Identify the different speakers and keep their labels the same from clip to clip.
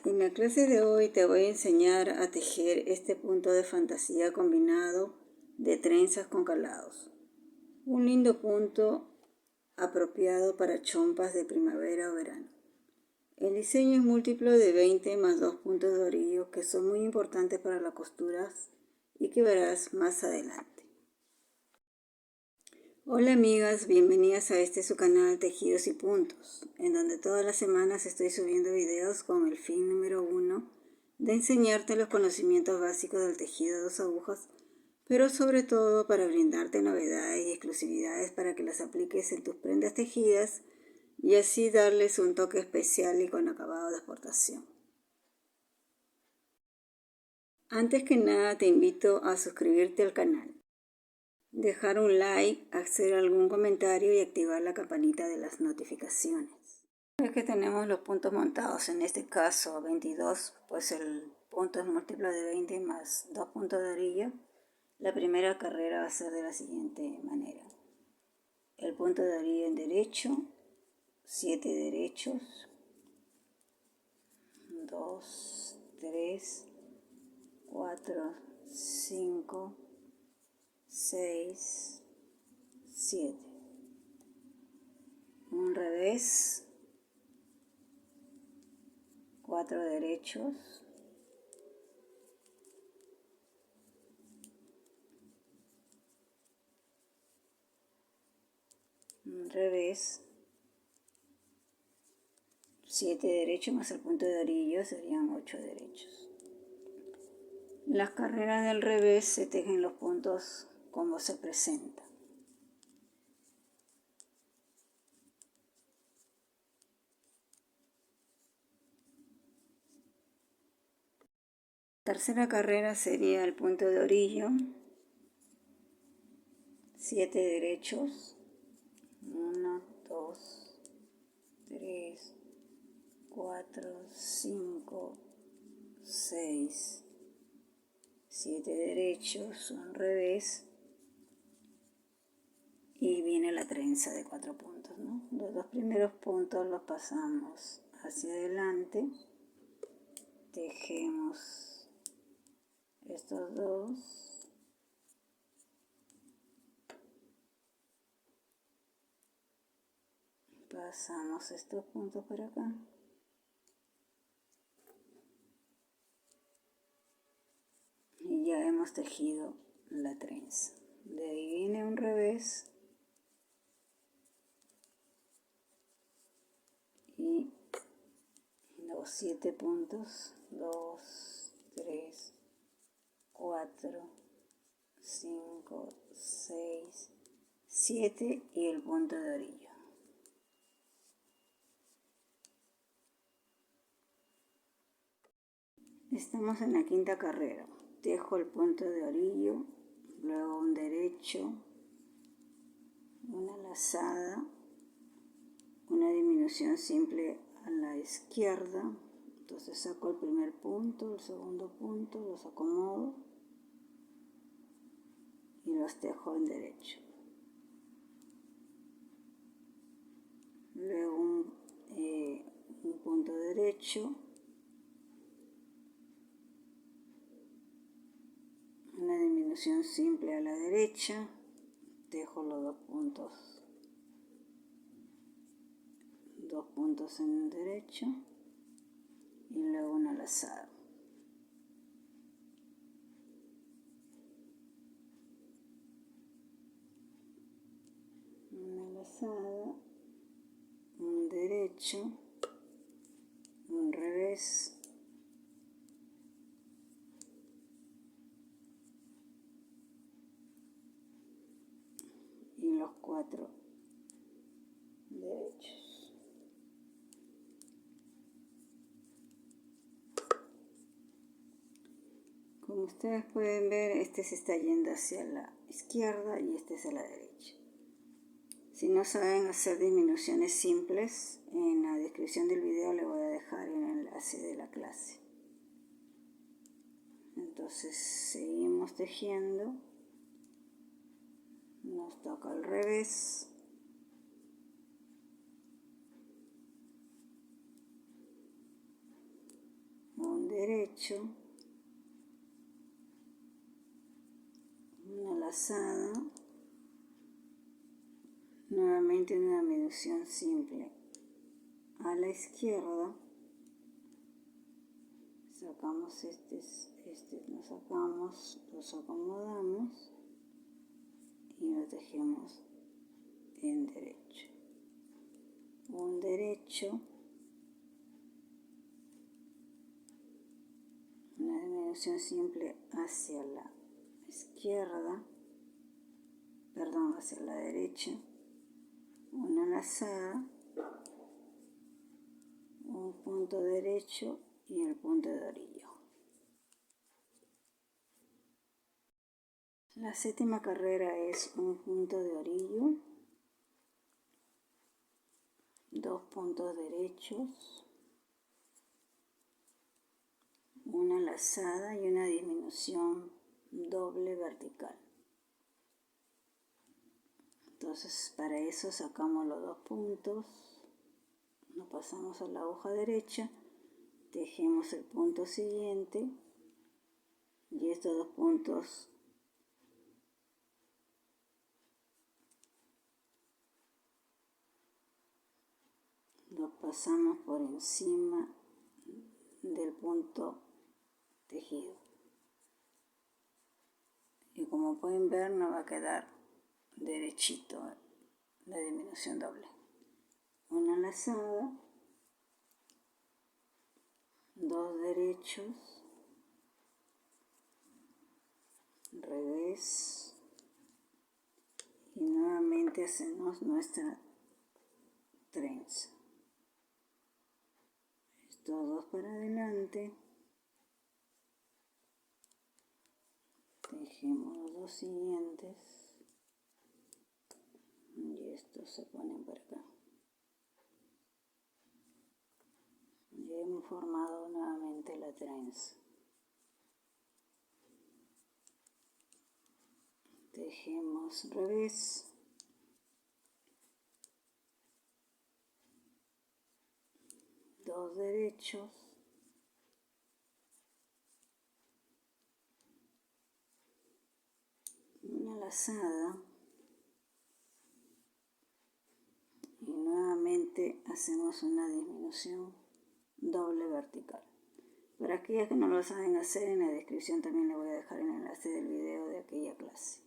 Speaker 1: En la clase de hoy te voy a enseñar a tejer este punto de fantasía combinado de trenzas con calados. Un lindo punto apropiado para chompas de primavera o verano. El diseño es múltiplo de 20 más 2 puntos de orillo que son muy importantes para las costuras y que verás más adelante. Hola amigas, bienvenidas a su canal Tejidos y Puntos, en donde todas las semanas estoy subiendo videos con el fin número 1 de enseñarte los conocimientos básicos del tejido de 2 agujas, pero sobre todo para brindarte novedades y exclusividades para que las apliques en tus prendas tejidas y así darles un toque especial y con acabado de exportación. Antes que nada te invito a suscribirte al canal, dejar un like, hacer algún comentario y activar la campanita de las notificaciones. Una vez que tenemos los puntos montados, en este caso 22, pues el punto es múltiplo de 20 más 2 puntos de orilla, la primera carrera va a ser de la siguiente manera. El punto de orilla en derecho, 7 derechos, 2, 3, 4, 5, 6, 7. Un revés, 4 derechos, un revés, 7 derechos más el punto de orilla serían 8 derechos. Las carreras del revés se tejen los puntos como se presenta. La tercera carrera sería el punto de orilla, 7 derechos, 1, 2, 3, 4, 5, 6, 7 derechos, un revés y viene la trenza de 4 puntos, ¿no? Los dos primeros puntos los pasamos hacia adelante, tejemos estos dos, pasamos estos puntos por acá y ya hemos tejido la trenza. De ahí viene un revés y los 7 puntos, 2, 3, 4, 5, 6, 7 y el punto de orilla. Estamos en la quinta carrera. Tejo el punto de orillo, luego un derecho, una lazada, una disminución simple a la izquierda. Entonces saco el primer punto, el segundo punto, los acomodo y los tejo en derecho. Luego un punto derecho, una disminución simple a la derecha, tejo los dos puntos en el derecho y luego una lazada. Una lazada, un derecho, un revés, y los 4 derechos. Como ustedes pueden ver, este se está yendo hacia la izquierda y este hacia la derecha. Si no saben hacer disminuciones simples, en la descripción del video les voy a dejar el enlace de la clase. Entonces seguimos tejiendo, nos toca al revés, derecho, una lazada, nuevamente una disminución simple a la izquierda, sacamos lo sacamos, los acomodamos y lo tejemos en derecho. Un derecho, una disminución simple hacia la izquierda, perdón, hacia la derecha, una lazada, un punto derecho y el punto de orillo. La séptima carrera es un punto de orillo, dos puntos derechos, una lazada y una disminución doble vertical. Entonces para eso sacamos los dos puntos, nos pasamos a la aguja derecha, tejemos el punto siguiente y estos dos puntos los pasamos por encima del punto tejido. Y como pueden ver, nos va a quedar derechito la disminución doble. Una lazada, dos derechos, revés y nuevamente hacemos nuestra trenza. Estos dos para adelante, tejemos los dos siguientes y estos se ponen por acá. Y hemos formado nuevamente la trenza. Tejemos revés, dos derechos, una lazada y nuevamente hacemos una disminución doble vertical. Para aquellas que no lo saben hacer, en la descripción también les voy a dejar el enlace del video de aquella clase.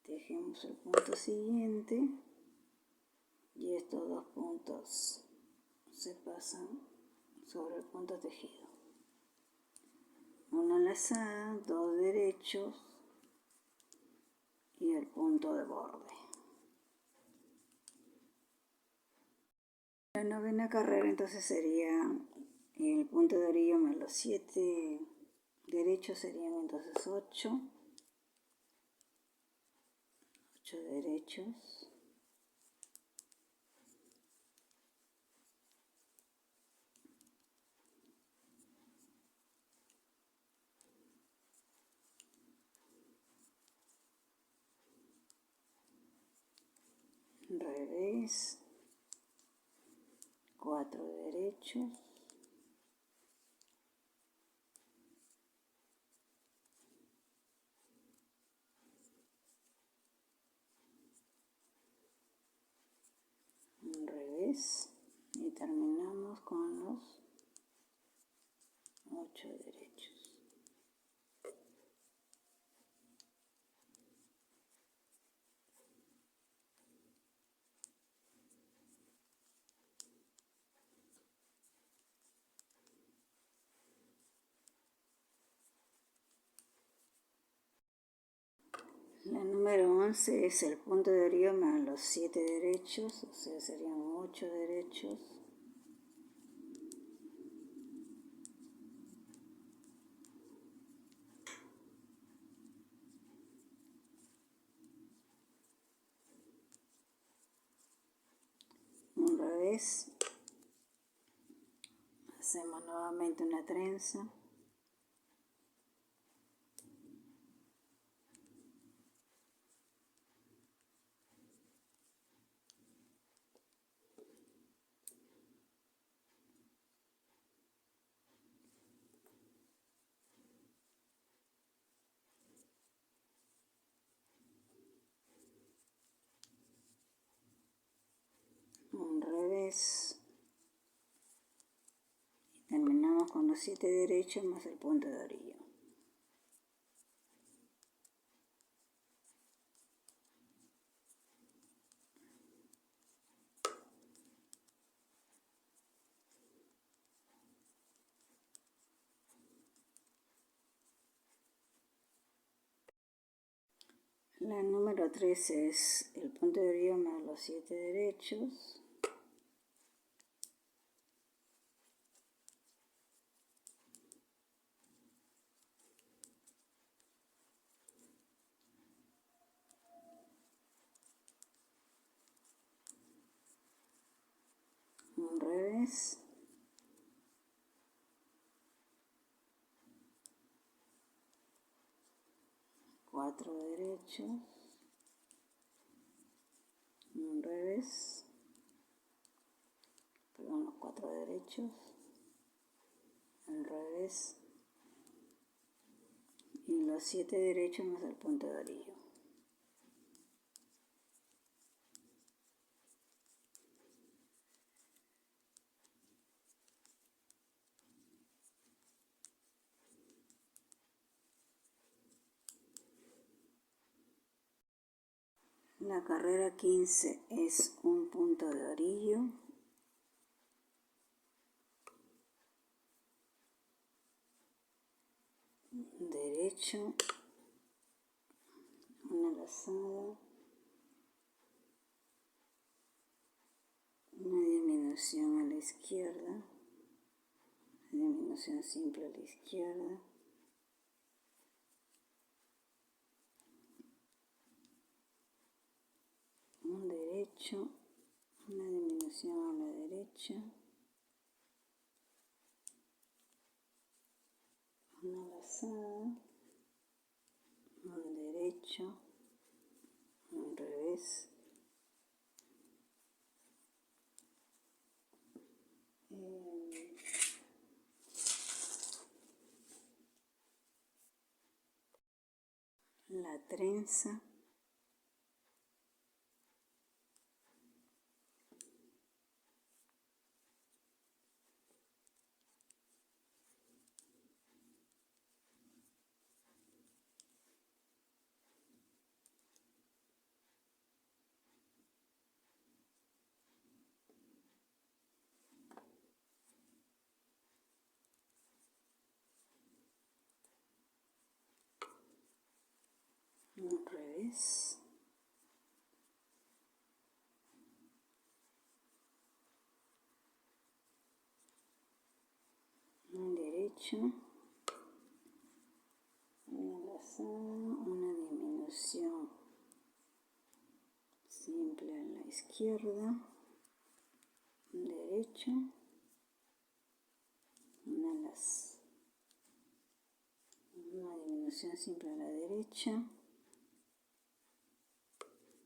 Speaker 1: Tejemos el punto siguiente y estos dos puntos se pasan sobre el punto tejido. Una lazada, dos derechos y el punto de borde. La novena carrera entonces sería el punto de orillo más los 7 derechos, serían entonces 8 derechos, revés, 4 derechos, un revés y terminamos con los 8 derechos. La número 11 es el punto de orillo más los 7 derechos, o sea, serían 8 derechos. Un revés. Hacemos nuevamente una trenza. revés. Y terminamos con los 7 derechos más el punto de orillo. La número 3 es el punto de orillo más los 7 derechos. Un revés. Cuatro derechos. Un revés. Perdón, los 4 derechos. El revés. Y los 7 derechos más el punto de orillo. La carrera 15 es un punto de orillo. Derecho. Una lazada. Una disminución a la izquierda. Una disminución simple a la izquierda. Un derecho, una disminución a la derecha, una lazada, un derecho, un revés, la trenza, un revés, un derecho, una lazada, una disminución simple a la izquierda, un derecho, una disminución simple a la derecha,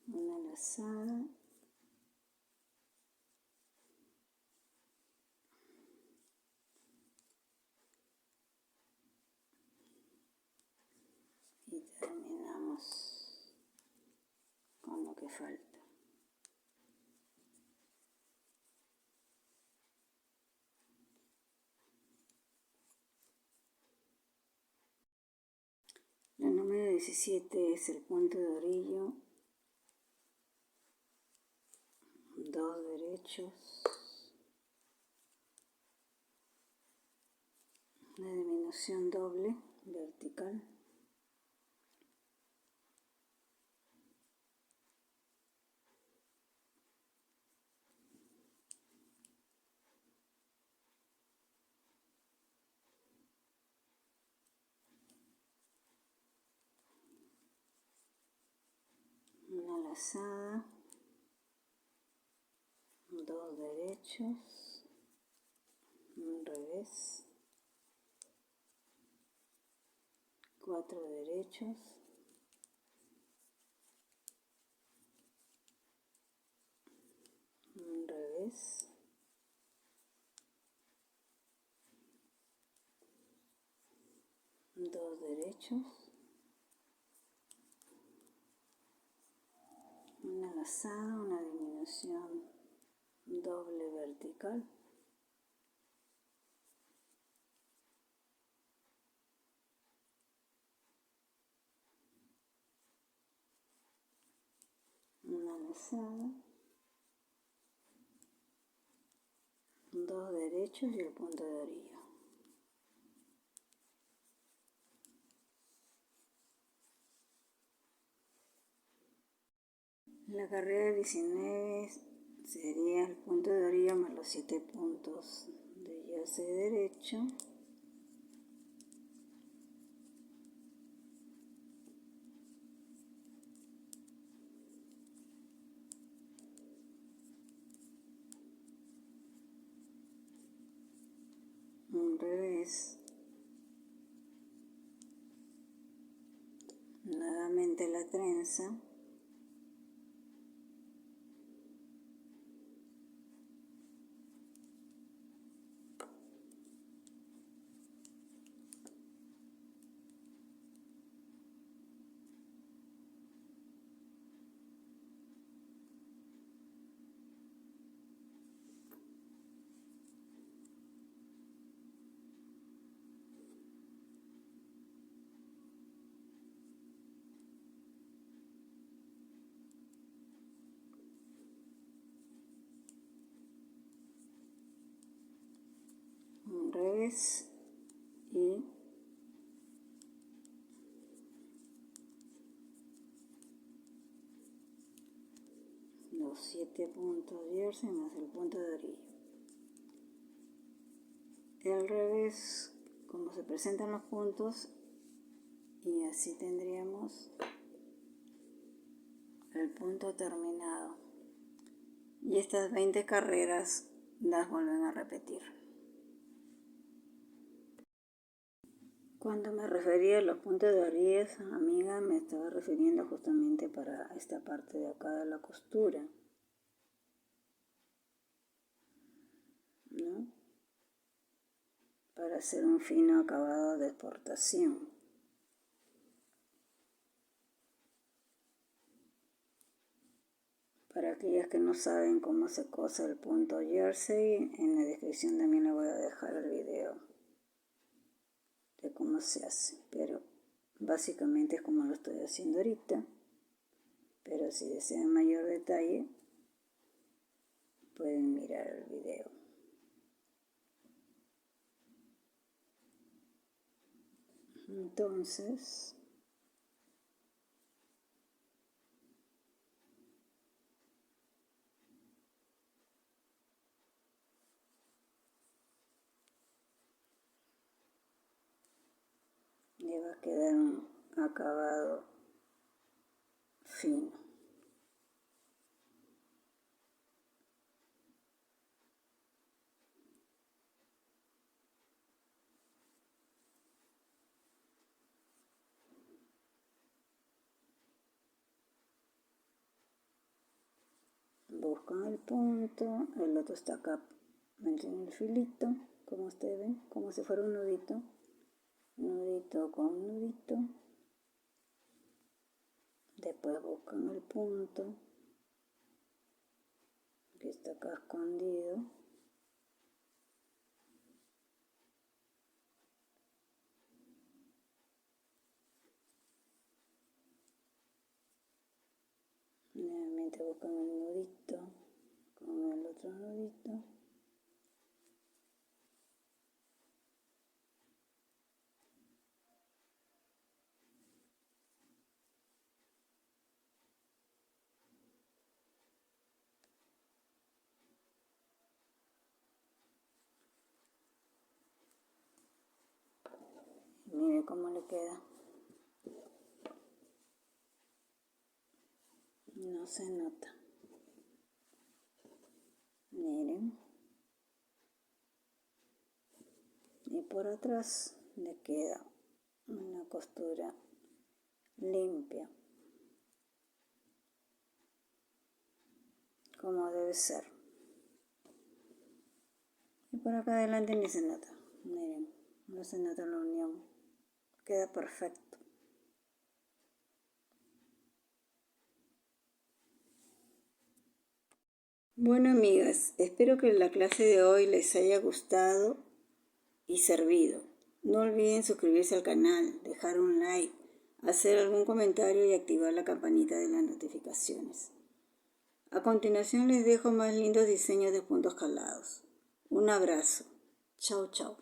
Speaker 1: una lazada, y terminamos con lo que falta. La número 17 es el punto de orillo, 2 derechos, una disminución doble vertical, una lazada, 2 derechos, un revés, 4 derechos, un revés, dos derechos, una lazada, una disminución doble vertical, una lazada, dos derechos y el punto de orilla. La carrera de 19 sería el punto de orilla más los 7 puntos de jersey derecho. Un revés. Nuevamente la trenza. Un revés y los 7 puntos jersey más el punto de orilla. El revés, como se presentan los puntos, y así tendríamos el punto terminado. Y estas 20 carreras las vuelven a repetir. Cuando me refería a los puntos de orilla, amiga, me estaba refiriendo justamente para esta parte de acá de la costura, ¿no? Para hacer un fino acabado de exportación. Para aquellas que no saben cómo se cose el punto jersey, en la descripción también les voy a dejar el video de cómo se hace, pero básicamente es como lo estoy haciendo ahorita. Pero si desean mayor detalle, pueden mirar el video. Entonces, le va a quedar un acabado fino. Buscan el punto, el otro está acá, meten el filito, como ustedes ven, como si fuera un nudito, nudito con nudito. Después buscan el punto que está acá escondido. Nuevamente buscan el nudito con el otro nudito. Mire cómo le queda. No se nota. Miren. Y por atrás le queda una costura limpia, como debe ser. Y por acá adelante ni se nota. Miren, no se nota la unión. Queda perfecto. Bueno, amigas, espero que la clase de hoy les haya gustado y servido. No olviden suscribirse al canal, dejar un like, hacer algún comentario y activar la campanita de las notificaciones. A continuación les dejo más lindos diseños de puntos calados. Un abrazo. Chao, chao.